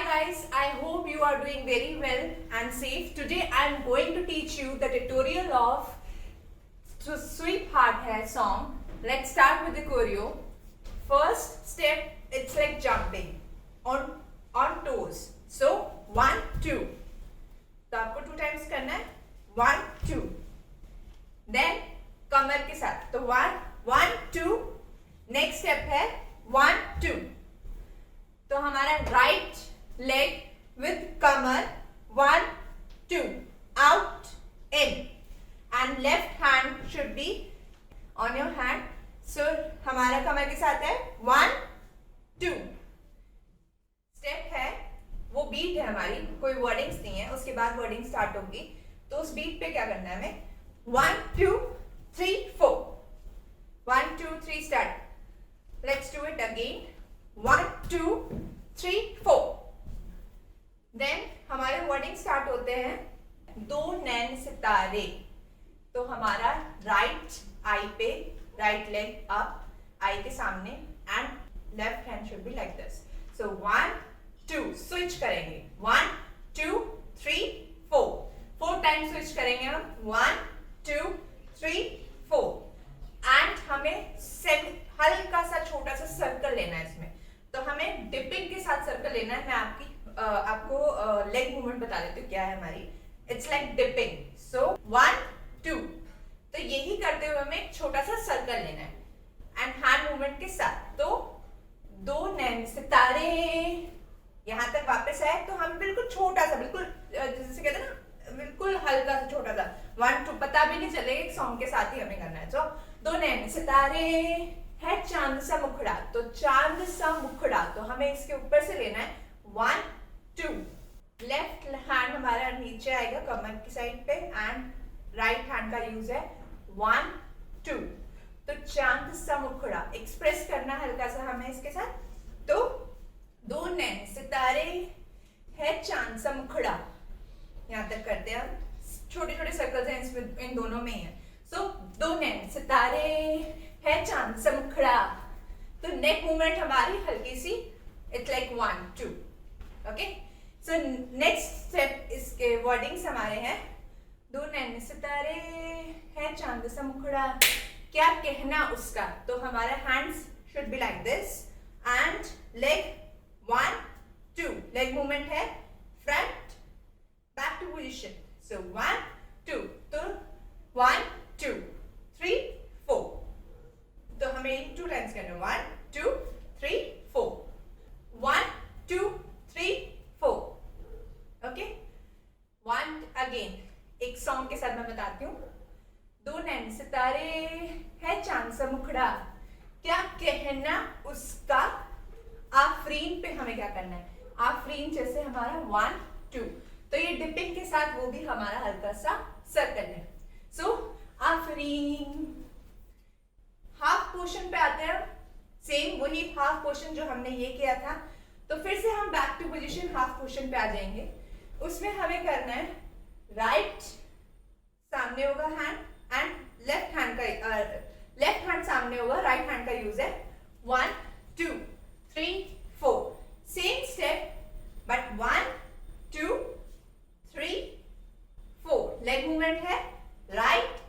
guys, I hope you are doing very well and safe. Today I am going to teach you the tutorial of Sweetheart Hai song. Let's start with the choreo. First step, it's like jumping on toes. So 1 2. तो आपको 2 times करना है 1 2. Then कमर के साथ तो 1 1 2. Next step है 1 2. तो हमारा राइट लेग विथ कमर 1 2 out in and left hand should be on your hand. So हमारा कमर के साथ है 1 2. स्टेप है वो बीट है हमारी, कोई वर्डिंग्स नहीं है, उसके बाद वर्डिंग स्टार्ट होगी. तो उस बीट पे क्या करना है हमें 1 2 3 4. 1 2 3 start. Let's do it again. 1 2 3 4. Then हमारे वर्डिंग स्टार्ट होते हैं दो नैन सितारे. तो हमारा राइट आई पे, राइट लेग अप, आई के सामने and left hand should be like this. So 1 2 switch करेंगे 1 2 3 4. 4 टाइम्स स्विच करेंगे हम 1 2 3 4. एंड हमें हल्का सा छोटा सा सर्कल लेना है इसमें. तो हमें डिपिंग के साथ सर्कल लेना है. मैं आपको लेग मूवमेंट बता देती हूँ क्या है हमारी. It's like dipping. सो 1 2. तो यही करते हुए हमें एक छोटा सा सर्कल लेना है एंड हैंड मूवमेंट के साथ. तो दो नैन सितारे यहाँ तक वापस आए तो हम बिल्कुल छोटा सा, बिल्कुल जैसे कहते हैं ना, बिल्कुल हल्का सा छोटा सा 1 2. पता भी नहीं चलेगा, एक सॉन्ग के साथ ही हमें करना है. तो दो नैन सितारे है चांद सा मुखड़ा. तो चांद सा मुखड़ा तो हमें इसके ऊपर से लेना है 1 2. लेफ्ट हैंड हमारा नीचे आएगा कमर की साइड पे एंड राइट हैंड का यूज है 1 2. तो चांद सा मुखड़ा एक्सप्रेस करना हल्का सा हमें इसके साथ. तो दो नैन सितारे है चांद सा मुखड़ा, यहाँ तक करते हैं हम. छोटे छोटे सर्कल्स हैं इसमें, इन दोनों में ही है. सो दो नैन सितारे है चांद सा मुखड़ा. तो नेक मूवमेंट हमारी हल्की सी, it's like 1 2. Okay. So next step इसके वर्डिंग्स हमारे हैं दो नैन सितारे है चांद सा मुखड़ा, क्या कहना उसका. तो हमारा hands should be like this and leg 1 2. Leg movement है फ्रंट बैक टू पोजिशन. सो 1 2. तो 1 2 3 4. तो हमें 2 टाइम्स करना है 1 2 3 4. 1 2 3 4. ओके. 1 अगेन एक सॉन्ग के साथ मैं बताती हूँ. दो नैन सितारे है चांद सा मुखड़ा, क्या कहना उसका. आफरीन पे हमें क्या करना है, आफरीन जैसे हमारा 1 2. तो ये डिपिंग के साथ वो भी हमारा हल्का सा सर्कल है. सो आफरीन. हाफ पोर्शन पे आते हैं, सेम वही हाफ पोर्शन जो हमने ये किया था. तो फिर से हम back to position half portion पे आ जाएंगे. उसमें हमें करना है राइट सामने होगा हैंड एंड लेफ्ट हैंड सामने होगा, राइट हैंड का यूज है 1 2 3 4. Same step but 1 2 3 4. Leg movement है राइट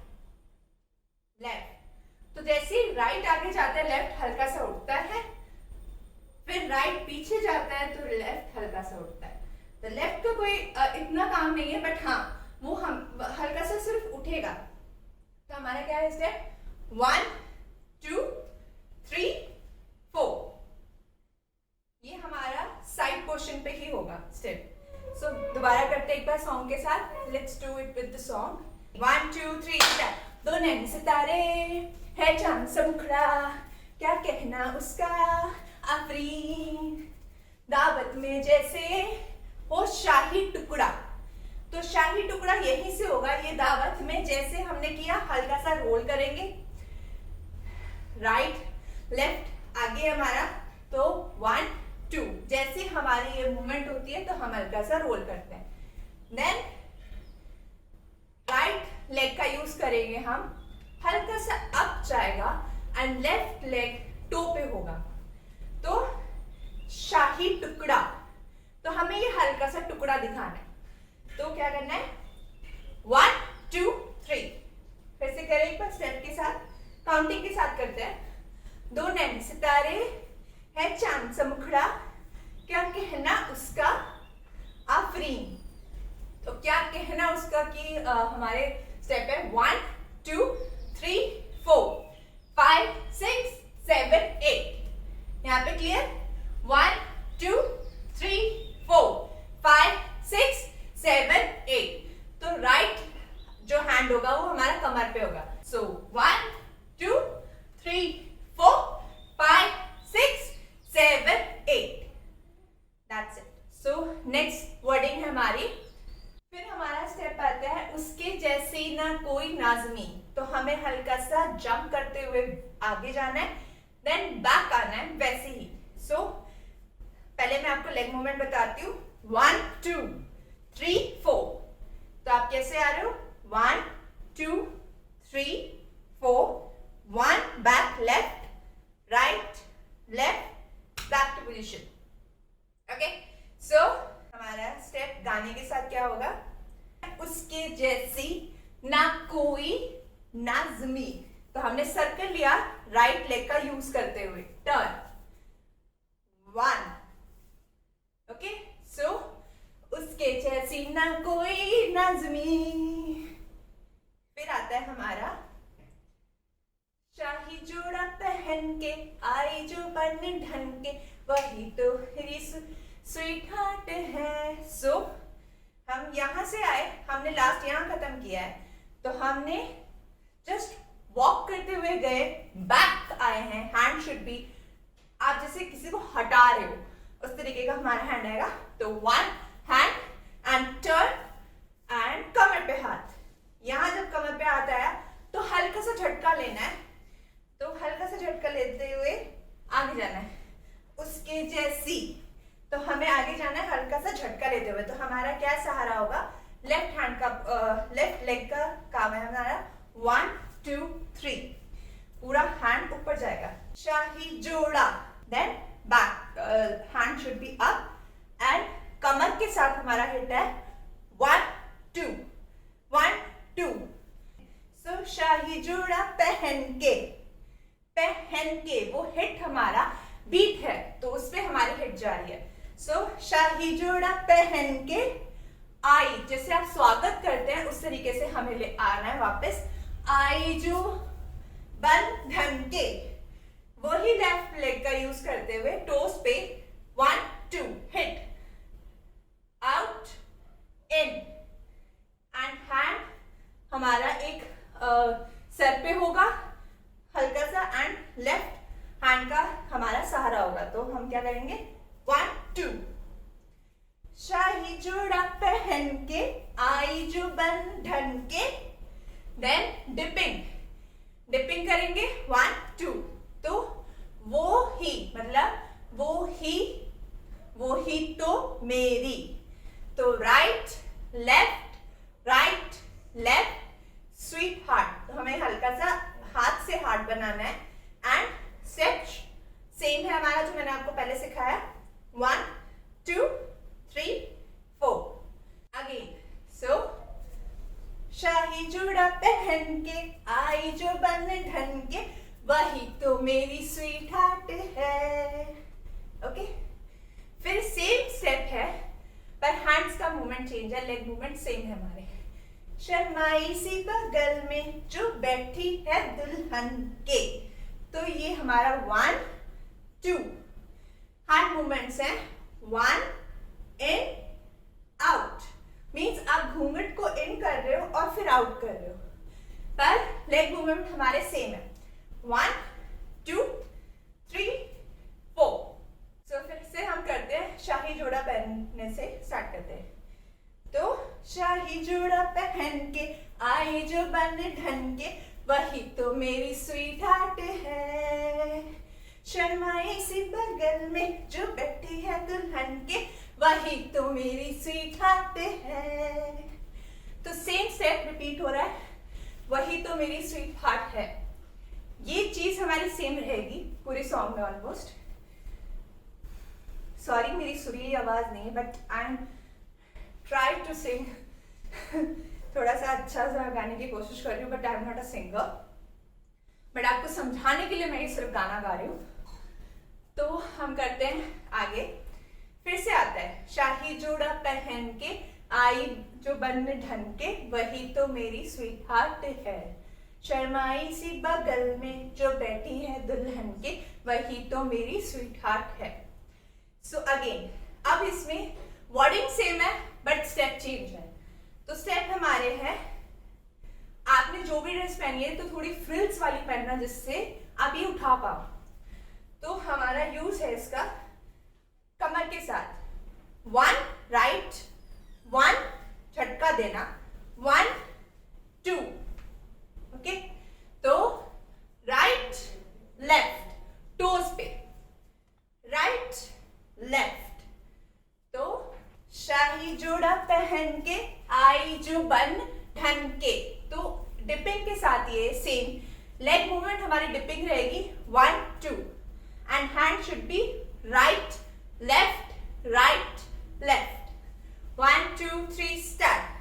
लेफ्ट. तो जैसे राइट आगे जाता है लेफ्ट हल्का सा उठता है, फिर राइट पीछे जाता है तो लेफ्ट हल्का सा उठता है. तो लेफ्ट का कोई इतना काम नहीं है, बट हाँ वो हम हल्का सा सिर्फ उठेगा. तो हमारा क्या है स्टेप 1 2 3 4. ये हमारा साइड पोर्शन पे ही होगा स्टेप. सो दोबारा करते एक बार सॉन्ग के साथ. Let's do it with the song. 1 2 3 start. दो नैन सितारे है चांद सा मुखड़ा, क्या कहना उसका. आफरीन दावत में जैसे वो शाही टुकड़ा. तो शाही टुकड़ा यहीं से होगा. ये दावत में जैसे हमने किया हल्का सा रोल करेंगे राइट लेफ्ट आगे हमारा. तो 1 2 जैसे हमारी ये मूवमेंट होती है तो हम हल्का सा रोल करते हैं. देन राइट लेग का यूज करेंगे हम, हल्का सा अप जाएगा एंड लेफ्ट लेग टो पे होगा. तो शाही टुकड़ा तो हमें ये हल्का सा टुकड़ा दिखाना है। तो क्या करना है, 1 2 3, फिर से करें एक बार स्टेप के साथ, काउंटिंग के साथ करते हैं। 2 नैन सितारे है चांद सा मुखड़ा, क्या कहना उसका आफरीन। तो क्या कहना उसका कि हमारे स्टेप है 1 2 3 4 5 6 7 8। यहाँ पे क्लियर, 1 2 3 4 5 6 7 8। तो राइट जो हैंड होगा वो हमारा कमर पे होगा। सो 1 2 3 4 5 6 7 8, that's it. So next wording है हमारी, फिर हमारा स्टेप आता है उसके जैसी ना कोई नाज़मी। तो हमें हल्का सा जंप करते हुए आगे जाना है, देन बैक आना है वैसे ही। सो पहले मैं आपको लेग मूवमेंट बताती हूँ, 1 2 3 4। तो आप कैसे आ रहे हो, 1 2 3 4, 1 back, left right left, back to position. Okay, so हमारा स्टेप गाने के साथ क्या होगा, उसके जैसी ना कोई नाज़मी। तो हमने सर्कल लिया राइट लेग का यूज करते हुए, टर्न 1। ओके, सो उसके जैसी ना कोई नाज़मी। फिर आता है हमारा शाही जोड़ा पहन के आई जो बन ढन के, वही तो स्वीट हार्ट है। सो हम यहां से आए, हमने लास्ट यहां खत्म किया है, तो हमने जस्ट वॉक करते हुए गए, बैक आए हैं, हैंड शुड बी, आप जैसे किसी को हटा रहे हो उस तरीके का हमारा हैंड आएगा। तो 1 हैंड एंड टर्न एंड कमर पे हाथ। यहां जब कमर पे हाथ आया तो हल्का सा झटका लेना है, तो हल्का सा झटका लेते हुए आगे जाना है, उसके जैसी। तो हमें आगे जाना है हल्का सा झटका लेते हुए। तो हमारा क्या सहारा होगा, लेफ्ट हैंड का, लेफ्ट लेग का काम है हमारा, 1 2 3, पूरा हैंड ऊपर जाएगा, शाही जोड़ा, then back, hand should be up and कमर के साथ हमारा हिट है 1 2 1 2। सो शाही जोड़ा पहन के, पहन के वो हिट हमारा बीट है, तो उस पे हमारी हिट जा रही है। सो शाही जोड़ा पहन के आई, जैसे आप स्वागत करते हैं उस तरीके से हमें ले आना है वापस, आई जो बंधन के, वही लेफ्ट लेग का यूज करते हुए टोस पे 1 2 hit, out in and hand हमारा एक सर पे होगा हल्का सा, एंड लेफ्ट हैंड का हमारा सहारा होगा। तो हम क्या करेंगे, 1 2, शाही जोड़ा पहन के आई जो बंधन के, देन डिपिंग, डिपिंग करेंगे 1 2। तो वो ही, मतलब वो ही तो मेरी। तो राइट लेफ्ट स्वीट हार्ट। तो हमें हल्का सा हाथ से हार्ट बनाना है, एंड स्टेप सेम है हमारा जो मैंने आपको पहले सिखाया, 1 2 3 4 अगेन। सो शाही जोड़ा पहन के आई जो बन ढन के, वही तो मेरी स्वीट हार्ट है। ओके, फिर सेम स्टेप है पर हैंड्स का मूवमेंट चेंज है, लेग मूवमेंट सेम है हमारे। शर्माई सी बगल में जो बैठी है दुल्हन के, तो ये हमारा 1 2 हैंड मूवमेंट्स हैं, 1 इन आउट, मीन्स आप घूंघट को इन कर रहे हो और फिर आउट कर रहे हो, पर लेग मूवमेंट हमारे सेम है, 1 2 3 4। सो फिर से हम करते हैं, शाही जोड़ा पहनने से स्टार्ट करते हैं। तो शाही जोड़ा पहन के आई जो बन ढन के, वही तो मेरी स्वीट हार्ट है। शर्माई सी बगल में जो बैठी है दुल्हन के, वही तो मेरी स्वीट हार्ट है। तो सेम स्टेप रिपीट हो रहा है, वही तो मेरी स्वीट हार्ट है। ये चीज हमारी सेम रहेगी पूरे सॉन्ग में ऑलमोस्ट। सॉरी मेरी सुरीली आवाज नहीं है, but I am try to sing. थोड़ा सा अच्छा सा गाने की कोशिश कर रही हूँ, but I am not a singer. But आपको समझाने के लिए मैं ये सिर्फ गाना गा रही हूँ। तो हम करते हैं आगे। फिर से आता है, शाही जोड़ा पहन के आई जो बन ढन के, वही तो मेरी स्वीट हार्ट है। शर्माई सी बगल में जो बैठी है दुल्हन के, वही तो मेरी स्वीट हार्ट है। सो अगेन, अब इसमें वर्डिंग सेम है बट स्टेप चेंज है। तो स्टेप हमारे हैं, आपने जो भी ड्रेस पहनी है तो थोड़ी फ्रिल्स वाली पहनना, जिससे आप ये उठा पाओ। तो हमारा यूज है इसका कमर के साथ, 1 राइट 1 झटका देना, 1 2, ओके। तो राइट लेफ्ट टोज पे, राइट लेफ्ट। तो शाही जोड़ा पहन के आई जो बन ढन के, तो डिपिंग के साथ ये सेम लेग मूवमेंट हमारी डिपिंग रहेगी, 1 2, and hand should be right left right left, 1 2 3 start.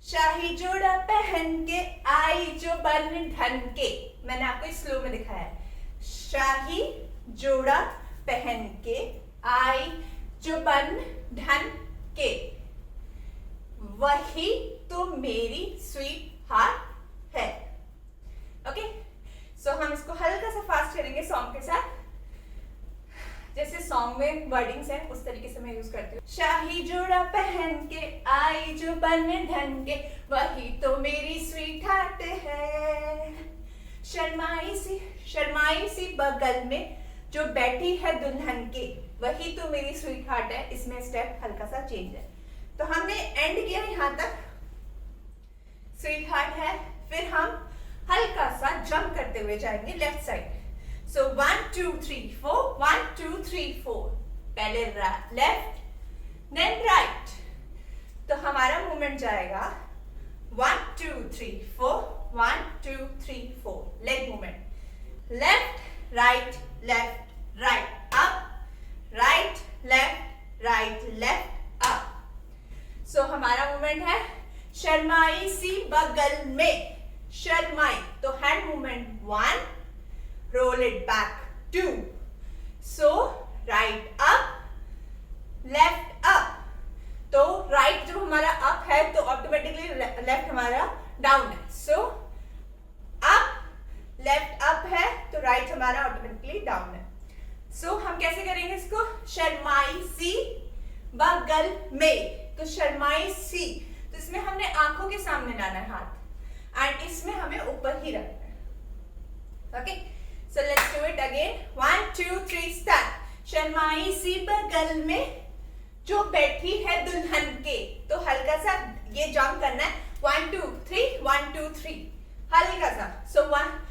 शाही जोड़ा पहन के आई जो बन ढन के, मैंने आपको स्लो में दिखाया है। शाही जोड़ा पहन के आई जो बन ढन के, वही तो मेरी स्वीट हार्ट है। ओके, सो हम इसको हल्का सा फास्ट करेंगे सॉन्ग के साथ, जैसे सॉन्ग में वर्डिंग्स है उस तरीके से मैं यूज करती हूँ। शाही जोड़ा पहन के आई जो बन ढन के, वही तो मेरी स्वीट हार्ट है। शर्माई सी बगल में जो बैठी है दुल्हन के, वही तो मेरी स्वीट हार्ट है। इसमें स्टेप हल्का सा चेंज है। तो हमने एंड किया यहां तक, स्वीट हार्ट है। फिर हम हल्का सा जंप करते हुए जाएंगे लेफ्ट साइड। सो 1 2 3 4, 1 2 3 4, पहले लेफ्ट देन राइट। तो हमारा मूवमेंट जाएगा 1 2 3 4, 1 2 3 4, leg movement, left right up, right left up. So हमारा मूवमेंट है शर्माई सी बगल में, शर्माई, तो hand movement 1, roll it back 2, so right up left up। तो राइट जो हमारा अप है तो ऑटोमेटिकली लेफ्ट हमारा डाउन है। सो अप लेफ्ट अप है तो राइट हमारा ऑटोमेटिकली डाउन है। सो हम कैसे करेंगे इसको, शर्माई सी बगल में, तो शर्माई सी, तो इसमें हमने आंखों के सामने लाना है हाथ, एंड इसमें हमें ऊपर ही रखना है। Okay, so let's do it again, 1 2 3 start. शर्माई सी बगल में जो बैठी है दुल्हन के, तो हल्का सा ये जंप करना है, 1 2 3 1 2 3, हल्का सा। सो 1,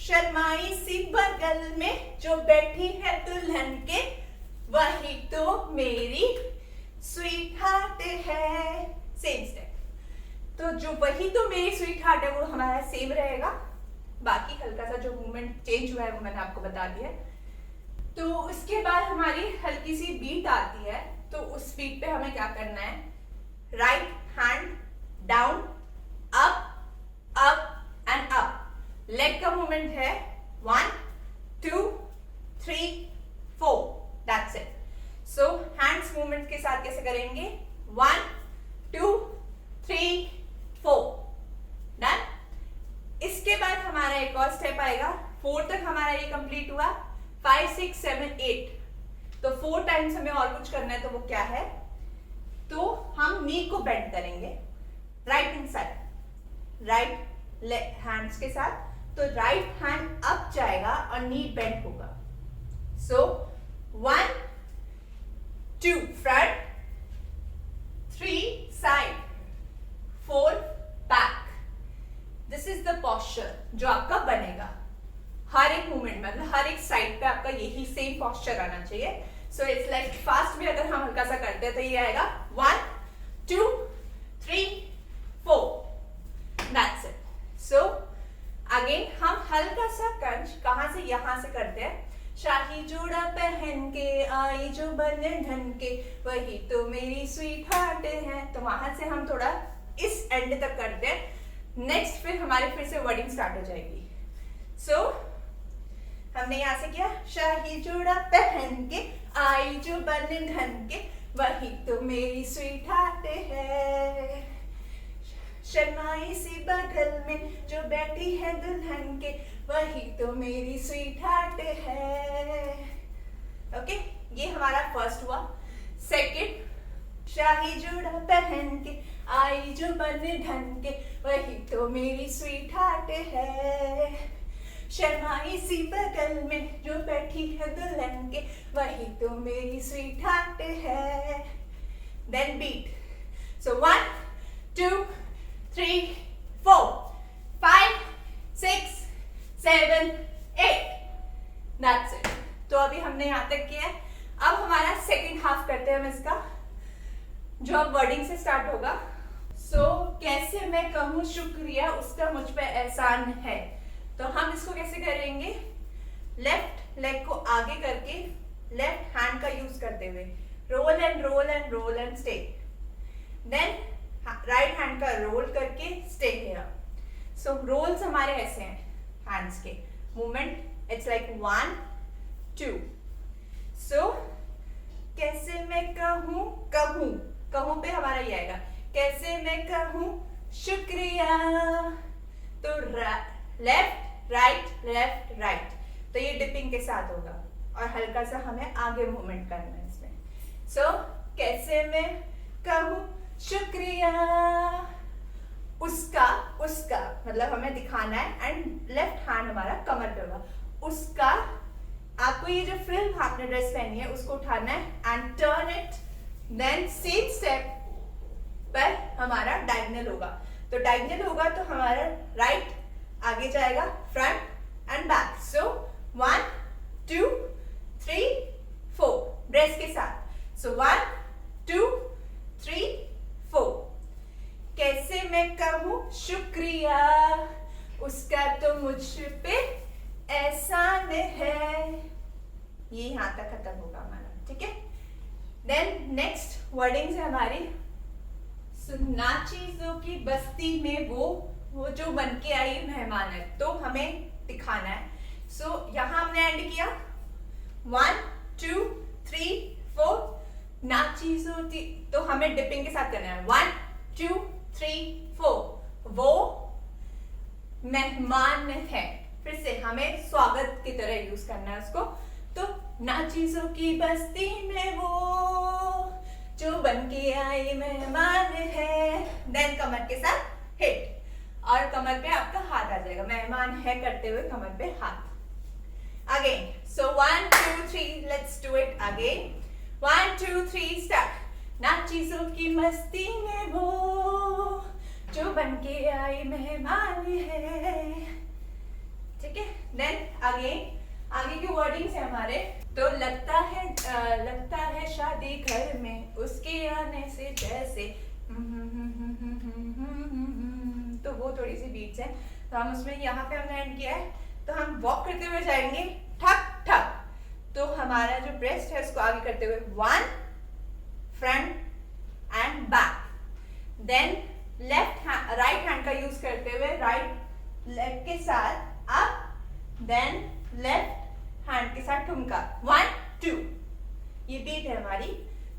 शर्माई सी बगल में जो बैठी है दुल्हन के, वही तो मेरी स्वीट हार्ट है। Same step. तो जो वही तो मेरी स्वीट हार्ट है वो हमारा सेम रहेगा, बाकी हल्का सा जो मूवमेंट चेंज हुआ है वो मैंने आपको बता दिया। तो इसके बाद हमारी हल्की सी बीट आती है, तो उस बीट पे हमें क्या करना है, right hand down up up and up. Leg का मूवमेंट है 1 2 3 4, that's it. So hands movement के साथ कैसे करेंगे, 1 2 3 4, डन। इसके बाद हमारा एक और स्टेप आएगा, 4 तक हमारा ये कंप्लीट हुआ, 5 6 7 8, तो 4 टाइम्स हमें और कुछ करना है। तो वो क्या है, तो हम नी को बेंड करेंगे right hand side, right hands के साथ, तो राइट हैंड अप जाएगा और नी बेंड होगा। सो 1 2 front, 3 side, 4 back. This is the posture जो आपका बनेगा हर एक मूवमेंट में, मतलब हर एक साइड पे आपका यही सेम पोस्चर आना चाहिए। सो इट्स लाइक फास्ट में अगर हम हल्का सा करते हैं तो ये आएगा 1 2 3 4, दैट्स इट। सो अगेन हम हल्का सा कंच कहां से, यहां से करते हैं, शाही जोड़ा पहन के आई जो बने ढन के, वही तो मेरी स्वीट हार्ट है। तो वहां से हम थोड़ा इस एंड तक करते हैं। नेक्स्ट फिर हमारे फिर से वर्डिंग स्टार्ट हो जाएगी। सो हमने यहाँ से किया, शाही जोड़ा पहन के आई जो बने ढन के, वही तो मेरी स्वीट हार्ट है। शर्माई सी बगल में जो बैठी है दुल्हन के, वही तो मेरी स्वीट हार्ट है। ओके, ये हमारा फर्स्ट हुआ। सेकंड, शाही जोड़ा पहन के आई जो बने ढन के, वही तो मेरी स्वीट हार्ट है। शर्माई सी बगल में जो बैठी है दुल्हन के, वही तो मेरी स्वीट हार्ट है। Then beat. So 1 2 3 4 5 6 7 8, that's it. तो अभी हमने यहाँ तक किया है। अब हमारा सेकंड हाफ करते हैं हम इसका, जो अब वर्डिंग से स्टार्ट होगा। सो कैसे मैं कहूँ शुक्रिया उसका मुझ पे एहसान है। तो हम इसको कैसे करेंगे, लेफ्ट लेग को आगे करके लेफ्ट हैंड का यूज करते हुए roll and roll and roll and stay. Then right hand का रोल करके स्टे हियर। सो रोल्स हमारे ऐसे हैं, हैंड्स के मूवमेंट इट्स लाइक 1 2। सो कैसे मैं कहूँ, कहूँ कहूँ पे हमारा ये आएगा, कैसे मैं कहूँ शुक्रिया। तो लेफ्ट राइट लेफ्ट राइट, तो ये डिपिंग के साथ होगा और हल्का सा हमें आगे मूवमेंट करना है इसमें। सो कैसे मैं कहूँ शुक्रिया उसका, उसका मतलब हमें दिखाना है एंड लेफ्ट हैंड हमारा कमर पे होगा। उसका, आपको ये जो फ्रिल आपने ड्रेस पहनी है उसको उठाना है and turn it, then same step पर हमारा डायगोनल होगा। तो डायगोनल होगा तो हमारा राइट आगे जाएगा, front and back. So 1 2 3 4 dress के साथ। सो 1 2 3 4। कैसे मैं कहूँ शुक्रिया उसका तो मुझ पे एहसान है। ये यहाँ तक खत्म होगा हमारा, ठीक है। देन नेक्स्ट वर्डिंग है हमारी, ना चीजों की बस्ती में वो जो बन के आई मेहमान है, तो हमें दिखाना है। सो यहाँ हमने एंड किया 1 2 3 4, ना चीजों की, तो हमें डिपिंग के साथ करना है 1 2 3 4। वो मेहमान है, फिर से हमें स्वागत की तरह यूज करना है उसको। तो ना चीजों की बस्ती में वो जो बन के आई मेहमान है, देन कमर के साथ हिट और कमर पे आपका हाथ आ जाएगा, मेहमान है करते हुए कमर पे हाथ। Again, so 1 2 3, let's do it again. 1 2 3 start. ना चीजों की मस्ती में वो जो बन के आई मेहमान है, ठीक है। देन अगेन आगे की वर्डिंग्स है हमारे। तो लगता है शादी घर में उसके आने से जैसे, तो वो थोड़ी सी बीट्स है, तो हम उसमें यहाँ पे हमने एंड किया है। तो हम वॉक करते हुए जाएंगे ठक ठक, तो हमारा जो ब्रेस्ट है उसको आगे करते हुए 1 front and back, then right hand का यूज करते हुए राइट लेग के साथ अप, देन लेफ्ट हैंड के साथ ठुमका 1 2, ये बीट है हमारी।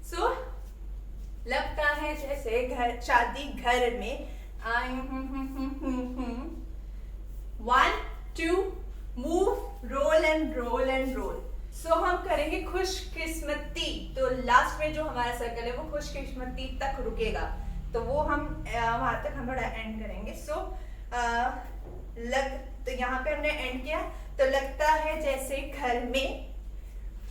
सो लगता है जैसे घर शादी घर में आई, 1 2 move roll and roll and roll. So हम करेंगे खुशकिस्मती, तो लास्ट में जो हमारा सर्कल है वो खुशकिस्मती तक रुकेगा, तो वो हम वहां तक हम थोड़ा एंड करेंगे। सो तो यहाँ पे हमने एंड किया। तो लगता है जैसे घर में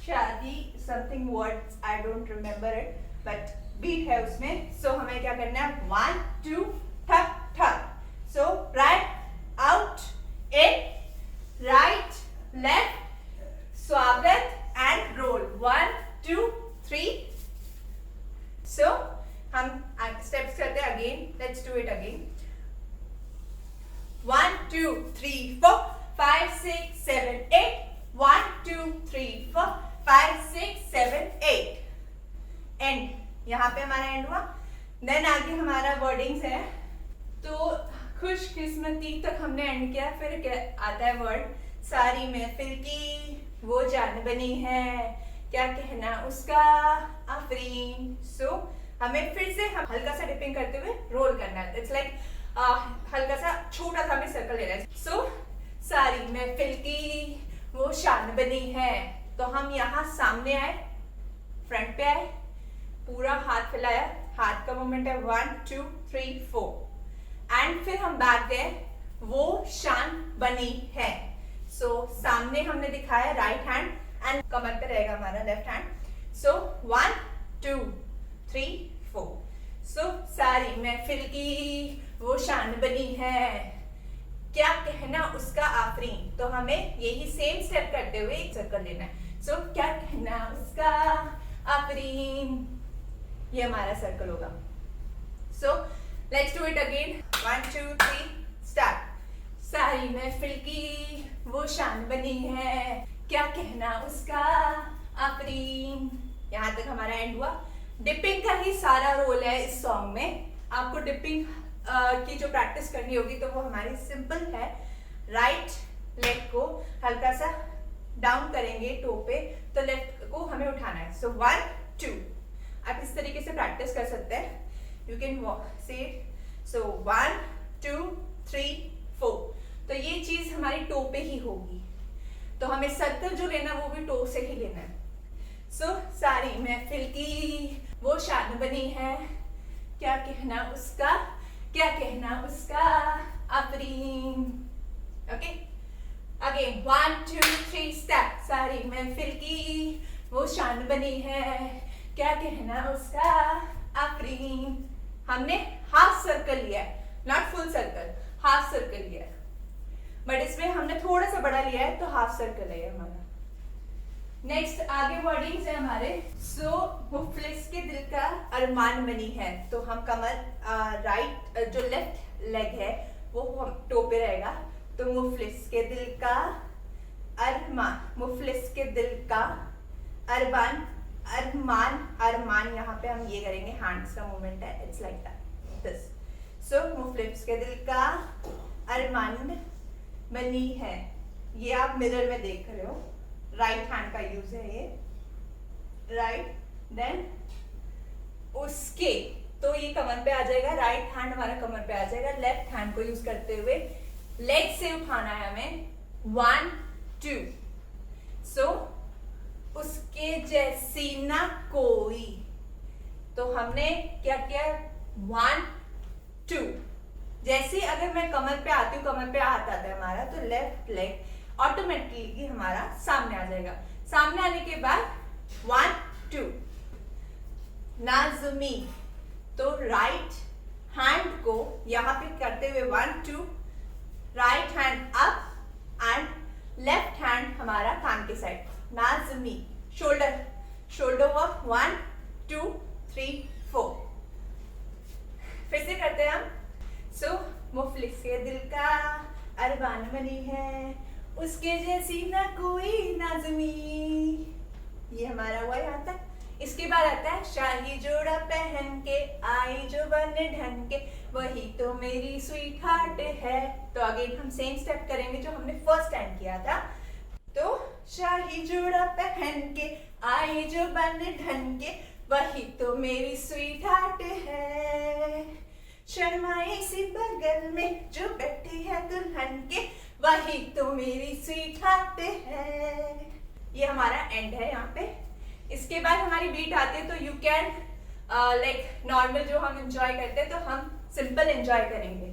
शादी something words I don't remember it, but beat है उसमें। सो हमें क्या करना है 1 2 ठक ठक। So right out in, right left स्वागत एंड रोल 1 2 3। सो हम स्टेप्स करते हैं again, let's do it again. 1 2 3 4 5 6 7 8 1 2 3 4 5 6 7 8 and, यहाँ पे हमारा एंड हुआ। देन आगे हमारा वर्डिंग्स है, तो खुशकिस्मती तक हमने एंड किया। फिर क्या आता है वर्ड, सारी महफिल की वो जान बनी है, क्या कहना उसका आफरीन। सो हमें फिर से हल्का सा डिपिंग करते हुए रोल करना है। इट्स लाइक हल्का सा छोटा सा हमें सर्कल लेना है। सो सारी महफिल की वो शान बनी है, तो हम यहाँ सामने आए, फ्रंट पे आए, पूरा हाथ फैलाया, हाथ का मूवमेंट है 1 2 3 4 एंड फिर हम बैक गए, वो शान बनी है। सो सामने हमने दिखाया राइट हैंड एंड कमर पे रहेगा हमारा लेफ्ट हैंड। सो 1 2 3 4। सो सारी महफिल की वो शान बनी है, क्या कहना उसका आफरीन। तो हमें यही सेम स्टेप करते हुए एक सर्कल लेना है। सो क्या कहना उसका आफरीन, ये हमारा सर्कल होगा। सो let's do it again, 1 2 3 start. सारी महफिल की वो शान बनी है, क्या कहना उसका आफरीन। यहाँ तक हमारा एंड हुआ। डिपिंग का ही सारा रोल है इस सॉन्ग में। आपको डिपिंग की जो प्रैक्टिस करनी होगी तो वो हमारी सिंपल है। राइट लेग को हल्का सा डाउन करेंगे टो पे, तो लेफ्ट को हमें उठाना है। सो 1 2, आप इस तरीके से प्रैक्टिस कर सकते हैं। यू कैन से सो 1 2 3 4। तो ये चीज हमारी टो पे ही होगी, तो हमें सर्कल जो लेना वो भी टो से ही लेना है। सो सारी महफिल की वो शान बनी है, क्या कहना उसका, क्या कहना उसका आफरीन। Okay again 1 2 3 step. सारी महफिल की वो शान बनी है, क्या कहना उसका आफरीन। हमने हाफ सर्कल लिया है, not full circle, half circle लिया है, बट इसमें हमने थोड़ा सा बड़ा लिया है तो हाफ सर्कल है हमारा। नेक्स्ट आगे वर्डिंग्स है हमारे। सो मुफलिस के दिल का अरमान बनी है, तो हम कमर राइट जो लेफ्ट लेग है वो हम टो पे रहेगा। तो मुफलिस के दिल का अरमान, मुफलिस के दिल का अरमान, अरमान अरमान, यहाँ पे हम ये करेंगे, हैंड्स का मूवमेंट है, इट्स लाइक दिस। सो मुफलिस के दिल का अरमान बनी है, ये आप मिरर में देख रहे हो, राइट हैंड का यूज है ये, राइट। देन उसके, तो ये कमर पे आ जाएगा, राइट हैंड हमारा कमर पे आ जाएगा। लेफ्ट हैंड को यूज करते हुए लेग से उठाना है हमें 1 2। सो उसके जैसी ना कोई, तो हमने क्या किया 1 2। जैसे अगर मैं कमर पे आती हूँ, कमर पे हाथ आता है हमारा, तो लेफ्ट लेग ऑटोमेटिकली हमारा सामने आ जाएगा। सामने आने के बाद 1 2 नाज़मी, तो राइट हैंड को यहाँ पे करते हुए 1 2, right hand up and left hand हमारा कान के साइड, नाज़मी। Shoulder, shoulder work 1 2 3 4। फिर से करते हैं हम। सो मुफलिस के दिल का अरमान बनी है, उसके जैसी ना कोई नाज़मी, ये हमारा हुआ यहाँ तक। इसके बाद आता है शाही जोड़ा पहन के आई जो बन ढंग के, वही तो मेरी स्वीट हार्ट है। तो अगेन हम सेम स्टेप करेंगे जो हमने फर्स्ट टाइम किया था। तो शाही जोड़ा पहन के आई जो बन ढंग के, वही तो मेरी स्वीट हार्ट है। शर्माई सी बगल में जो बैठी है दुल्हन के, वही तो मेरी स्वीट हार्ट है। ये हमारा एंड है यहाँ पे। इसके बाद हमारी बीट आती है, तो यू कैन लाइक नॉर्मल जो हम एंजॉय करते हैं, तो हम सिंपल एंजॉय करेंगे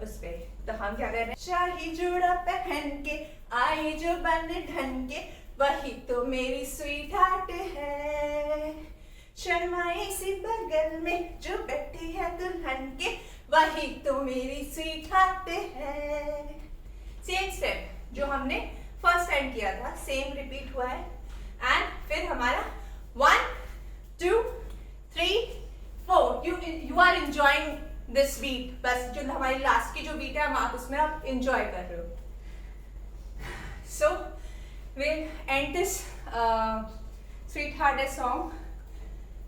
उस पे। तो हम क्या कर रहे हैं, शाही जोड़ा पहन के आई जो बन ढंग के, वही तो मेरी स्वीट हार्ट है। शर्माई सी बगल में जो बैठी है दुल्हन के, वही तो मेरी स्वीट हार्ट है। सेम स्टेप जो हमने फर्स्ट टाइम किया था, सेम रिपीट हुआ है। एंड फिर हमारा 1 2 3 4। You are enjoying this beat, बस जो हमारी लास्ट की जो बीट है, हम आप उसमें आप एंजॉय कर रहे हो। सो we'll end this Sweetheart song.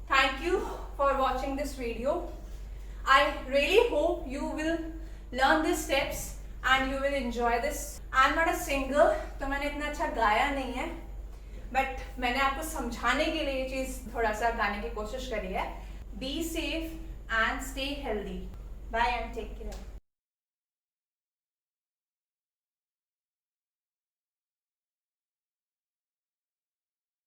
Thank you for watching this video. I really hope you will learn these steps and you will enjoy this. I'm not a singer, तो मैंने इतना अच्छा गाया नहीं है, but मैंने आपको समझाने के लिए ये चीज़ थोड़ा सा गाने की कोशिश करी है. Be safe and stay healthy. Bye and take care.